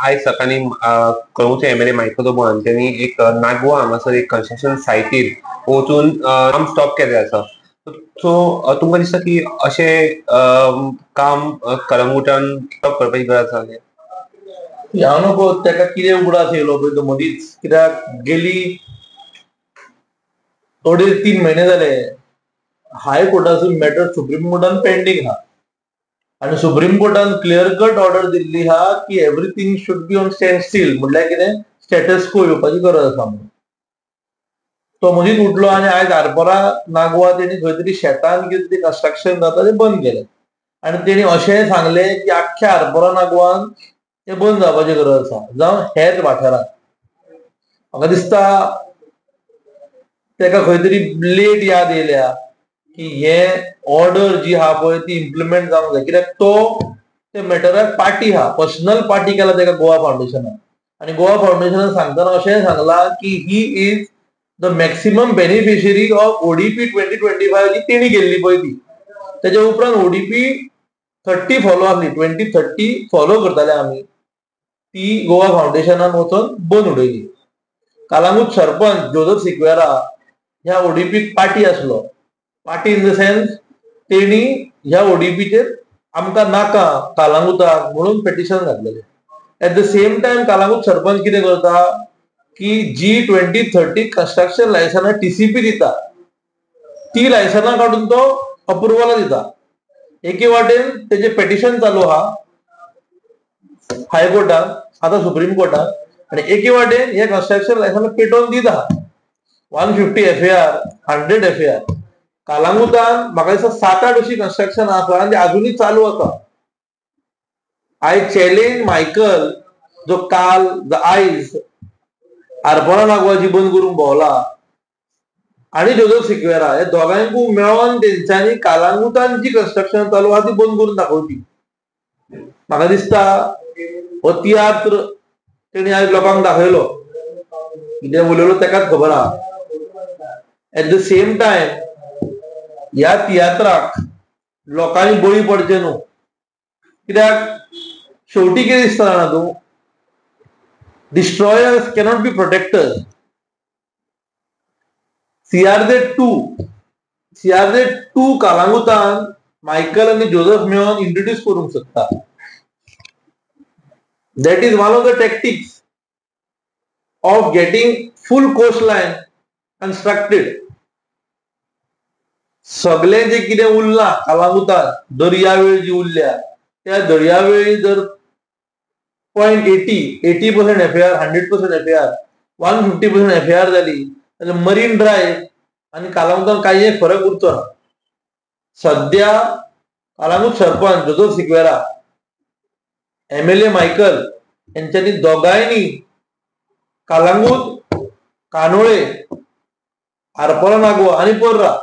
आयज सकाळी कळंगूटचे MLA Michael ओबोरान त्यांनी एक नागवा हांगासर एक कन्स्ट्रक्शन सायटीर वचून काम स्टॉप केले आसा. सो तुमकां दिसता की अशें काम कळंगूटान स्टॉप करपाची गरज आसा? हांव नको ताका कितें उगडास येयलो पळय तो मदींच, कित्याक गेली 2.5-3 म्हयने जाले हायकोर्टाचो मॅटर सुप्रीम कोर्टान पेंडींग आहा आणि सुप्रीम कोर्टान क्लियर कट ऑर्डर दिल्ली आहा की everything should be on standstill. म्हटल्यार कितें, स्टेटस को येवपाची गरज आसा म्हणून. तो मदींच उठलो आनी आयज आरपोरा नागवा तेणी खंय तरी शेतान कितें तरी कन्स्ट्रक्शन जाता तें बंद केलें आनी तेणी अशेंय सांगलें की आख्ख्या आरपोरा नागवान तें बंद जावपाची गरज आसा जावं हेर वाठारांत. म्हाका दिसता ताका खंय तरी लेट याद येयल्या की हे ऑर्डर जी आहा पळय ती इम्प्लिमेंट जावंक जाय, कित्याक तो त्या मॅटराक पार्टी आहा, पर्सनल पार्टी केला ताका गोवा फावंडेशनान. आनी गोवा फावंडेशनान सांगतना अशेंय सांगलां की ही is the maximum beneficiary of ODP 2025 जी तेणी गेल्ली पळय ती. तेज्या उपरांत ओडीपी 30 फॉलो आसली, 2030 फॉलो करताले आमी, ती गोवा फावंडेशनान वचून बंद उडयली. कालांगूट सरपंच जोझफ सिक्वेरा ह्या ओडीपीक पार्टी आसलो. पार्टी इन द सेन्स तेणी ह्या ओडीपीचेर आमकां नाका कालांगुताक म्हणून पेटिशन घातलेलें. At the same time Calangute sarpanch कितें करता की जी 2030 कन्स्ट्रक्शन लायसन्स टीसीपी दिता ती लायसन्स काडून तो अप्रुवला दिता. एके वाटेन तेजे पेटिशन चालू आहा हायकोर्टान, आतां सुप्रीम कोर्टान, आनी एके वाटेन हे कन्स्ट्रक्शन लायसन्स पेटोवन दीत आहा. 150 FAR, 100 FAR. कालांगुतान म्हाका दिसता 7-8 अशी कन्स्ट्रक्शन आसा आनी अजुनूय चालू आसा. आय चॅलेंज मायकल, जो काल आयज आरपोरा नागवाची बंद करून भोंवला, आनी जोझफ सिक्वेरा, हे दोगांयकूय मेळोन तेंच्यांनी कालांगुतान जी कन्स्ट्रक्शन चालू आहा ती बंद करून दाखोवची. म्हाका दिसता हो तियात्र तेणी आयज लोकांक दाखयलो, कितें उलयलो ताकाच खबर आहा. एट द सेम टायम ह्या तियात्राक लोकांनी बळी पडचे न्हू, कित्याक शेवटी कितें दिसता जाणा तूं, destroyers cannot be protectors. CRZ 2 कालांगुतान मायकल आनी जोझफ मेळोन इंट्रोड्यूस करूंक सोदता. That is one of the tactics of getting full coastline constructed. सगळें जे कितें उरलां कालांगुतान, दर्यावेळ जी उरल्या त्या दर्यावेळी जर 0.80% FAR, 100% FAR, 150% FAR जाली जाल्यार मरीन ड्रायव्ह आनी कालांगुतान कांय फरक उरचो ना. सद्या Calangute sarpanch Joseph Sequeira, MLA Michael यांच्यांनी दोगांयनी कालांगूट, कानोळे, आरपोरा नागवा आनी पर्रा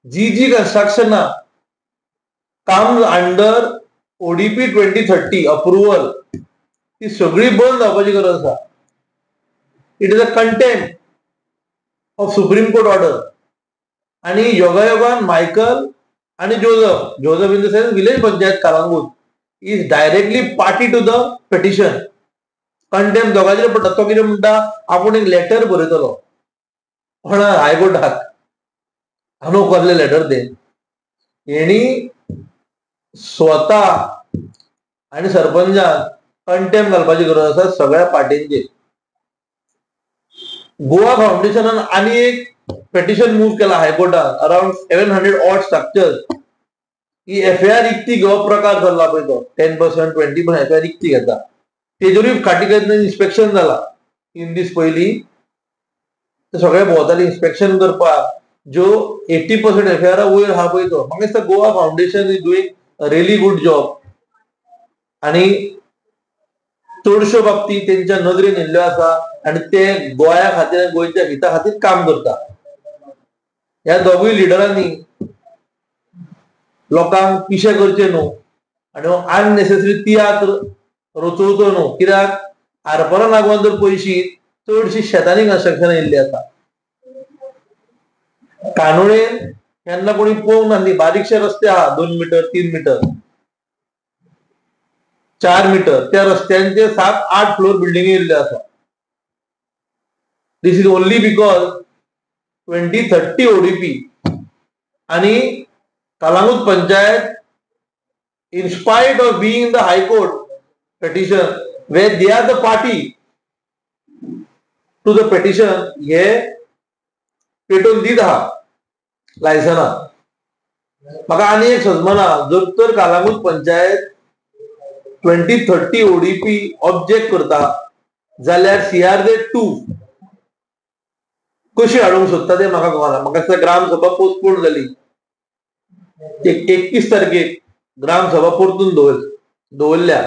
जी कन्स्ट्रक्शनां कम्स अंडर ओडीपी 2030 अप्रुवल ती सगळी बंद जावपाची गरज आसा. It is a contempt of supreme court order. आनी योगायोगान मायकल आनी Joseph in the sense village panchayat Calangute is directly party to the petition. Contempt दोगांचेर पडटा. तो कितें म्हणटा, आपूण एक लेटर बरयतलो कोणा, हायकोर्टाक, हांव कसलें लेटर तें. हेणी स्वता आनी सरपंचान कंटेम्प्ट घालपाची गरज आसा सगळ्या पार्टींचेर. गोवा फावंडेशनान आनी एक पेटिशन मूव केला हायकोर्टान, अराउंड 700 ऑड स्ट्रक्चर्स. ही FAR इकती घेवप प्रकार चल्ला पळय तो, 10%, 20% FAR इकती घेता, तेजेरूय खाटीकायेन इन्स्पेक्शन जाला 3 दीस पयलीं. ते सगळे भोंवताले इन्स्पेक्शन करपाक. ज्यो 80% FAR वयर आहा पळय तो, म्हाका दिसता Goa foundation is doing a really good job. आनी चडश्यो बाबती तेंच्या नदरेन येयल्ल्यो आसा आनी ते गोंया खातीर, गोंयच्या हिता खातीर काम करता. ह्या दोगूय लिडरांनी लोकांक पिशे करचे न्हू आनी अननेसेसरी तियात्र रचोवचो न्हू. कित्याक आरपोरा नागवान जर पळयशीत चडशी शेतांनी कन्स्ट्रक्शनां येयल्लीं आसा. कानोळेन केन्ना कोणी पळोवंक नासलीं, बारीकशे रस्ते आहा 2 मीटर 3 मीटर. 4 मीटर त्या रस्त्यांचे 7-8 फ्लोर बिल्डिंग येयल्ले आसा. दिस इज ओनली बिकॉज 2030 ओडीपी आणि Calangute panchayat in spite of being in the high court petition where they are the party to the petition हे पेटोवन दीत आहा लायसना. म्हाका आनी एक सजमना, जर तर कलांगूट पंचायत 2030 ओडीपी ऑब्जेक्ट करता जाल्यार CRZ 2 कशी हाडूंक सोदता ते म्हाका कळना. म्हाका दिसता ग्रामसभा पोस्टपोन जाली 31 तारखेक ग्रामसभा परतून दवरल्या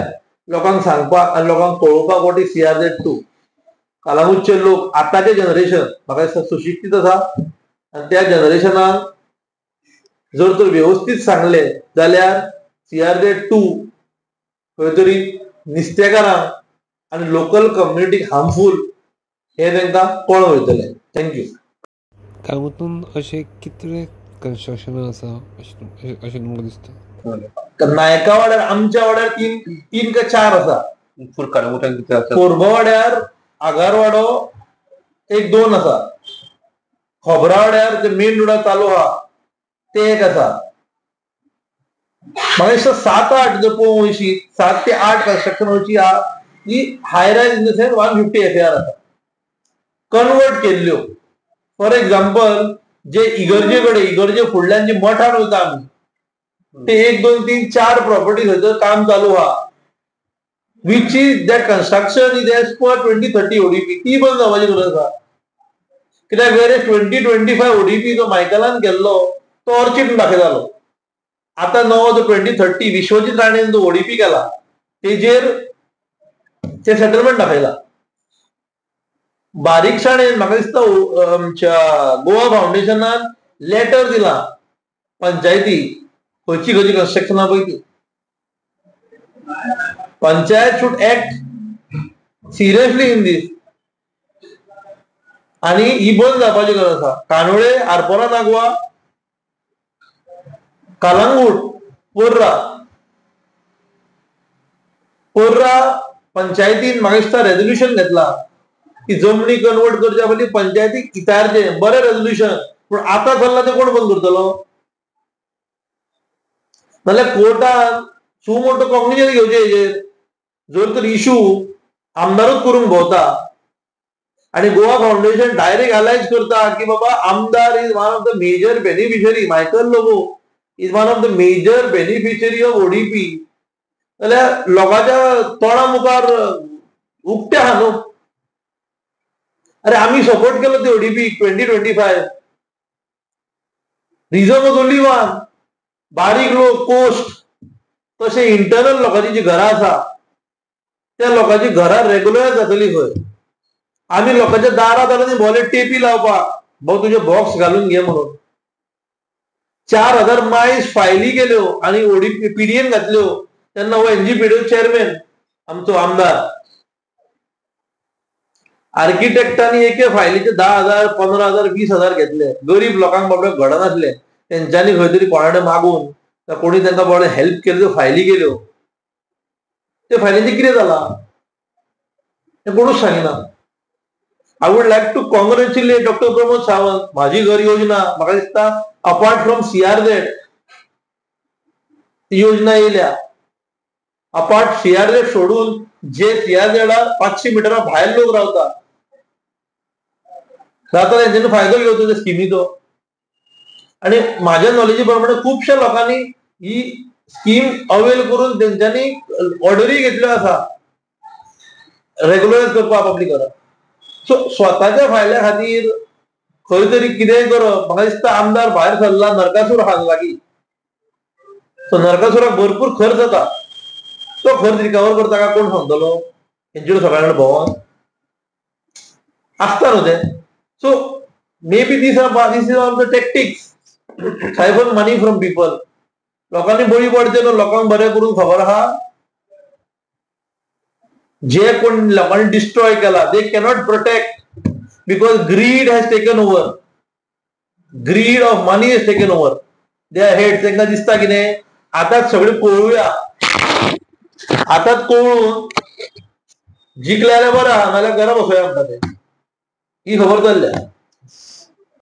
लोकांक सांगपाक आनी लोकांक कळोवपाक वॉट इज CRZ 2. कलांगूटचे लोक आतांचे जनरेशन म्हाका दिसता सुशिक्षीत आसा आनी त्या जनरेशनाक जर तर व्यवस्थीत सांगले जाल्यार CRZ 2 खंय तरी नुस्तेकारांक आनी लोकल कम्युनिटीक हार्मफूल हे तांकां कळोन वयतलें. थँक्यू. कलांगूटान अशें कितले कन्स्ट्रक्शन आसा अशें तुमकां दिसता? नायका वाड्यार आमच्या वाड्यार 3 काय 4 आसा. कलांगूटान कितें आसा? कोरबा वाड्यार आगारवाडो 1-2 आसा. खोबरा वाड्यार ते मेन रोडार चालू आहा ते एक आसा. म्हाका दिसता 7-8 जर पळोवंक वयशी 7 ते 8 कन्स्ट्रक्शन अशी आहा जी हाय रायज इन द सेन्स 150 FAR आसा कन्वर्ट केल्ल्यो. फॉर एक्झाम्पल जे इगर्जे फुडल्यान जे मठान वयता आमी ते 1, 2, 3, 4 प्रॉपर्टी थंयसर काम चालू आहा which is that construction is as per 2030 ODP. ती बंद जावपाची गरज आहा कित्याक वेरे 2025 ओडीपी जो मायकलान केल्लो तो ऑर्चिड दाखयतालो. आता नवो जो 2030 विश्वजीत राणेन जो ओडीपी केला तेजेर ते सेटलमेंट दाखयला. बारीकसाणेन म्हाका दिसता आमच्या गोवा फाउंडेशनान लेटर दिला पंचायती खंयची कन्स्ट्रक्शनां पळय ती. Panchayat should act seriously in this आणि ही बंद जावपाची गरज आसा. कानोळे, आरपोरा नागवा, कलांगूट, पोर्रा पंचायतीन म्हाका दिसता रेजोल्युशन घेतला की जमनी कन्वर्ट करच्या पयलीं पंचायतीक इतारचे. बरें रेजोल्युशन, पूण आतां चल्ला ते कोण बंद करतलो? नाल्यार कोर्टान सुमोटो कॉग्निजन घेवचे हेजेर. जर तर इशू आमदारूच करूंक भोंवता आणि गोवा फाउंडेशन डायरेक्ट अलायज करता की बाबा आमदार is one of the major beneficiary, Michael Lobo is one of the major beneficiary of ODP, जाल्यार लोकांच्या तोंडा मुखार उक्ते आहा न्हू. अरे आमी सपोर्ट केलो ते ODP 2025. Reason was only one, बारीक लोक कोस्ट तशें इंटरनल लोकांची जी घरां आसा त्या लोकांची घरां रेग्युलर जातली खंय. आमी लोकांच्या दारांनी भोवले टेपी लावपाक भाऊ तुजे बॉक्स घालून घे म्हणून. 4000 मायज फायली केल्यो आणि ओडीपी पीडीएन घातल्यो तेन्ना हो एनजीपीडीओ चेअरमॅन आमचो आमदार आर्किटेक्टांनी एके फायलीचे 10,000, 15,000, 20,000 घेतले. गरीब लोकांक बाबडे घडनासले तेंच्यांनी खंय तरी कोणाकडे मागून कोणी तांकां बाबडे हेल्प केल्यो, फायली केल्यो. ते फायलींचे कितें जाला ते कोणूच सांगिना. I would like to congratulate doctor Pramod Sawant. माझी घर योजना म्हाका दिसता अपार्ट फ्रॉम CRZ ती योजना येयल्या. अपार्ट CRZ सोडून जे CRZ 500 मिटरा भायर लोक रावता तेंच्यानी फायदो घेवचो त्या स्किमीचो. आणि माझ्या नॉलेजी प्रमाणे खुबश्या लोकांनी ही स्कीम अवेल करून तेंच्यांनी ऑर्डरी घेतल्यो आसा रेग्युलरायज करपाक पब्लीक घरां. सो स्वताच्या फायल्या खातीर खंय तरी कितेंय करप. म्हाका दिसता आमदार भायर सरला नरकासूर हात लागीं. सो नरकासुराक भरपूर खर्च जाता. तो खर्च रिकवर करता काय कोण सांगतलो? हेंचेर सगळ्यांकडे भोंवन आसता न्हू ते. So may be these is on the tactics siphon money from people. लोकांनी बळी पडचे न्हू. लोकांक बरें करून खबर आहा जे कोण लोकांनी डिस्ट्रॉय केला they cannot protect because greed has taken over. Greed of money has taken over. They are head. तांकां दिसता कितें आतांच सगळें पळोवया हातात कळून जिंकले जाल्यार बरं आहा नाल्यार घरा बसोया म्हणटा ते ही खबर जाल्ल्या